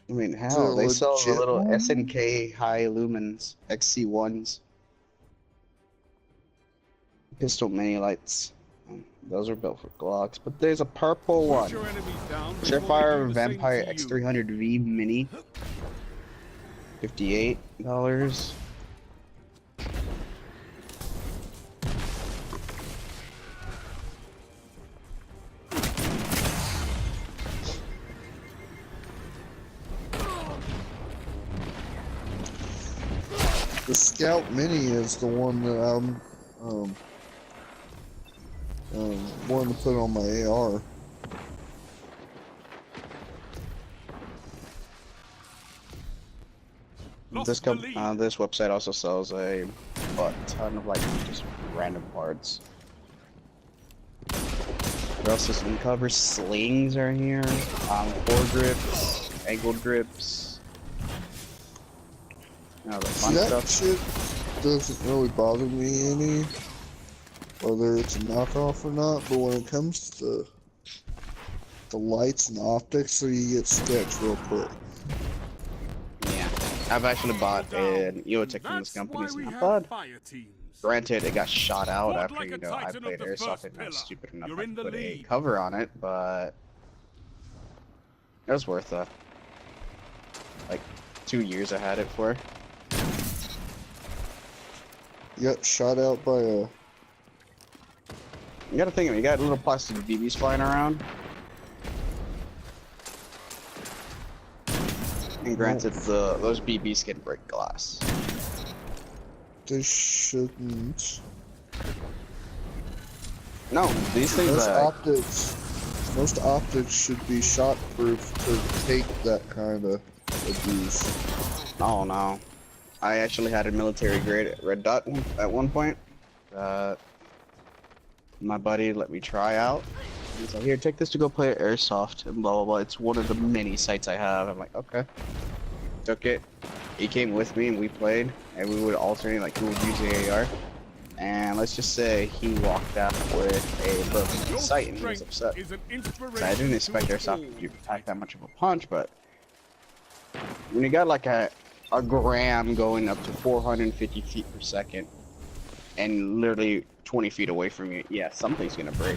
I mean, Is it a hell, they sell the legit little one? SNK high lumens XC1s, pistol mini lights. Those are built for Glocks, but there's a purple Shoot one. your enemies down before they do Surefire the same to Vampire you. X300V Mini, $58. The Scout Mini is the one that I'm wanting to put on my AR. This this website also sells a ton of like just random parts. What else is in cover? Slings are here. Foregrips, angle grips. The fun That stuff. shit doesn't really bother me any, whether it's a knockoff or not. But when it comes to the lights and the optics, so you get sketched real quick. Yeah, I've actually bought an EOTech from this company. It's not bad. Granted, it got shot out after, I played Airsoft and I was stupid enough to put a cover on it, but it was worth like 2 years I had it for. You got shot out by a... You gotta think of it, you got little plastic BBs flying around. And granted, those BBs can break glass. They shouldn't. No, these things Most optics should be shot-proof to take that kind of abuse. Oh no. I actually had a military grade red dot at one point. My buddy let me try out. He's like, here, take this to go play Airsoft and blah blah blah. It's one of the many sites I have. I'm like, okay. Took it. He came with me and we played, and we would alternate, like who would use the AR. And let's just say he walked out with a broken sight and he was upset. So I didn't expect Airsoft to pack that much of a punch, but when you got like a gram going up to 450 feet per second and literally 20 feet away from you, yeah, something's gonna break.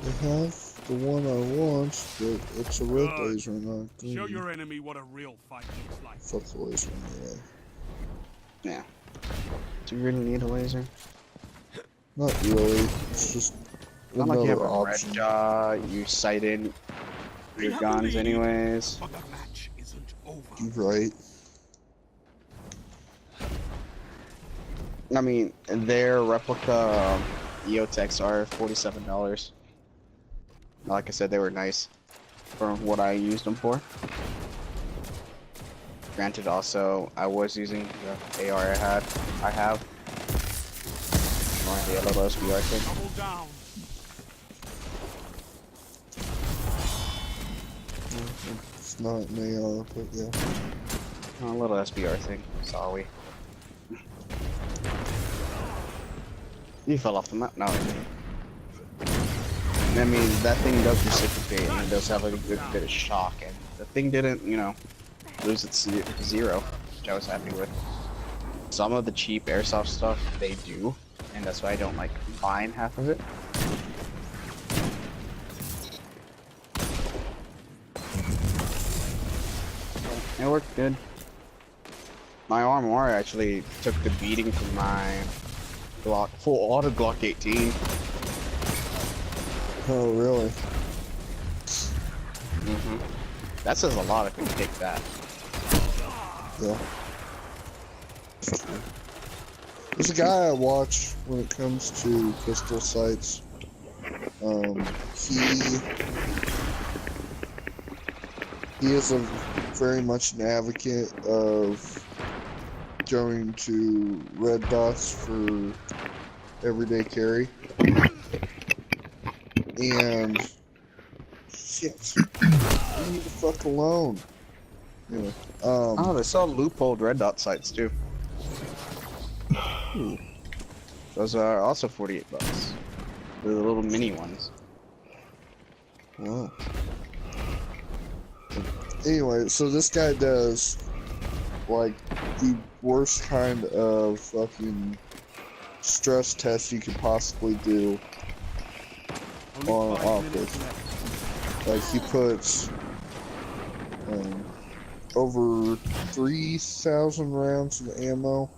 They have the one I want, but it's a red laser, not green. Show your enemy what a real fight looks like. Fuck the laser anyway. Yeah. Do you really need a laser? Not really. It's just Not like you have another a red option. dot, you sighted your guns anyways. But the match isn't over. You're right. I mean, their replica EOTechs are $47. Like I said, they were nice for what I used them for. Granted, also, I was using the AR I have. Or the little SBR thing. Double down. It's not an AR, but yeah. A little SBR thing. Sorry. You fell off the map? No, I didn't. I mean, that thing does reciprocate and it does have like a good bit of shock, and the thing didn't, lose its zero, which I was happy with. Some of the cheap airsoft stuff, they do, and that's why I don't like buying half of it. It worked good. My armor actually took the beating from my Glock, full auto Glock 18. Oh, really? That says a lot if you take that. Yeah. There's a guy I watch when it comes to pistol sights. He is very much an advocate of going to red dots for everyday carry. And shit, leave me the fuck alone. Anyway, Oh, they sell loopholed red dot sights too. Those are also $48. They're the little mini ones. Wow. Anyway, so this guy does like the worst kind of fucking stress test you could possibly do Only on 5 minutes optics. left. Like he puts over 3,000 rounds of ammo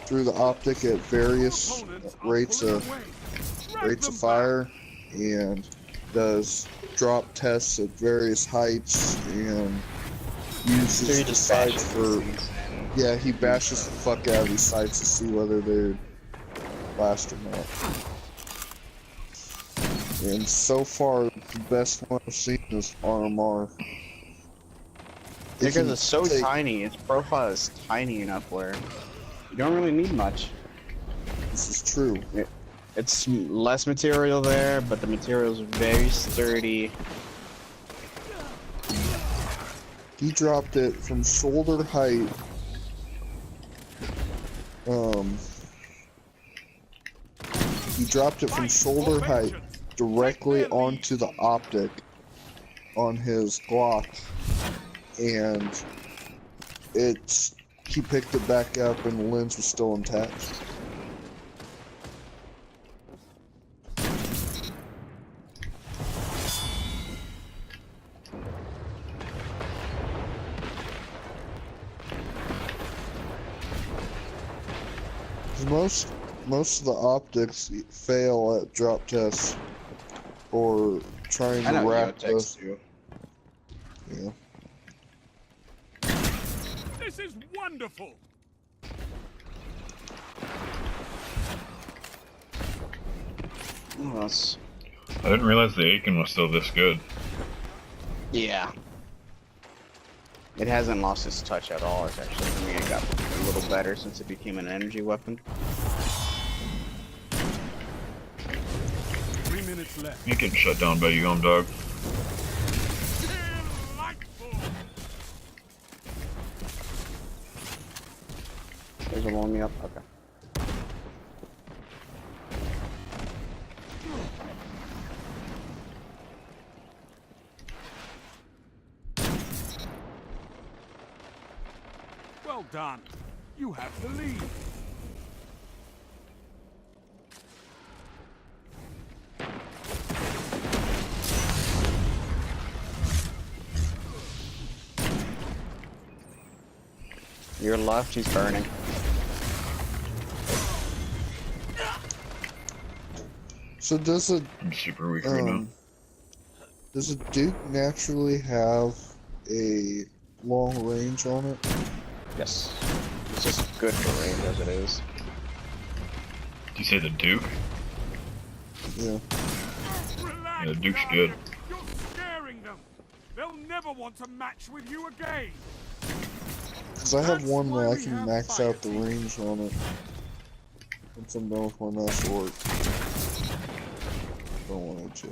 through the optic at various Opponents are rates pulling of away. Drag them back. fire, and does drop tests at various heights and So uses he the just sights bashes for these things and yeah, he bashes the fuck out of these sights to see whether they're last or not. And so far, the best one I've seen is RMR. because it's so tiny, its profile is tiny enough where you don't really need much. This is true. It's less material there, but the material is very sturdy. He dropped it from shoulder height. He dropped it from shoulder height directly onto the optic on his Glock, and he picked it back up and the lens was still intact. Most of the optics fail at drop tests or trying I to know wrap the. Geotechs do. Yeah. This is wonderful. Oh, that's... I didn't realize the Aachen was still this good. Yeah. It hasn't lost its touch at all. It's actually, I mean, it got a little better since it became an energy weapon. 3 minutes left. You getting shut down by you, dog. Delightful. There's a warm me up. Okay. Well done. You have the lead. Your left, he's burning. So does a I'm super weak right now. does a Duke naturally have a long range on it? Yes. It's just good for range as it is. Did you say the Duke? Yeah. Relax, Yeah, the Duke's Sergeant. good. You're scaring them. They'll never want to match with you again. Because I have That's one why that I we can have max fire out the teams. range on it. Once I'm done with my master work. Don't want to.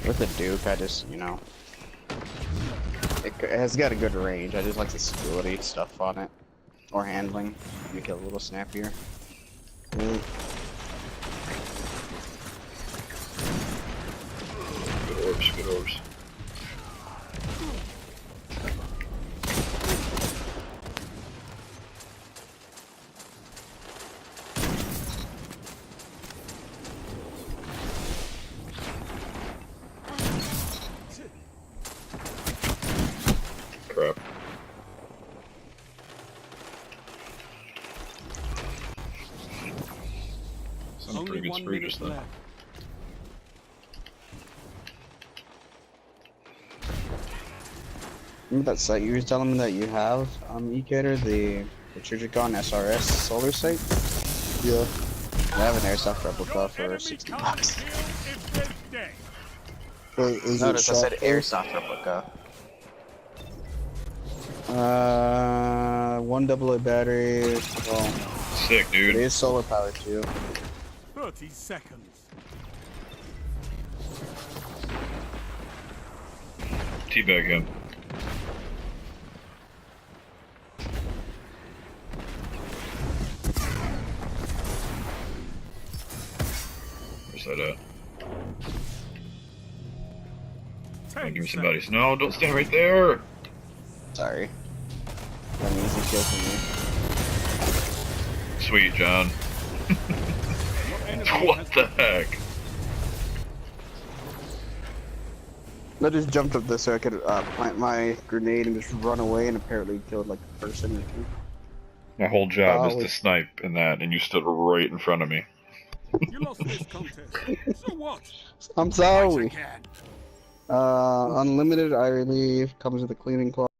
With the Duke, I just, you know, it has got a good range. I just like the stability stuff on it. Or handling. Make it a little snappier. Right. Good orbs, good orbs. Crap. Sounds Only pretty good 1 spree minute just then. left. Remember that site you were telling me that you have, Ecator, the Trigicon SRS solar site? Yeah. I have an airsoft replica Your for enemy 60 can't bucks. kill if they're dead. But is Notice I it said shot airsoft replica. 1 AA battery. Well, Sick, it dude. is solar powered too. 30 seconds. Teabag him. Where's said, Ten give me seconds. somebody. No, don't stand right there! Sorry. That means a kill for me. Sweet, John. Your enemy What has the heck? I just jumped up this so I could plant my grenade and just run away, and apparently killed like a person or two. My whole job is to wait. snipe in that, and you stood right in front of me. You lost this contest. So what? I'm Fight sorry. again. Unlimited, I relieve, comes with a cleaning cloth.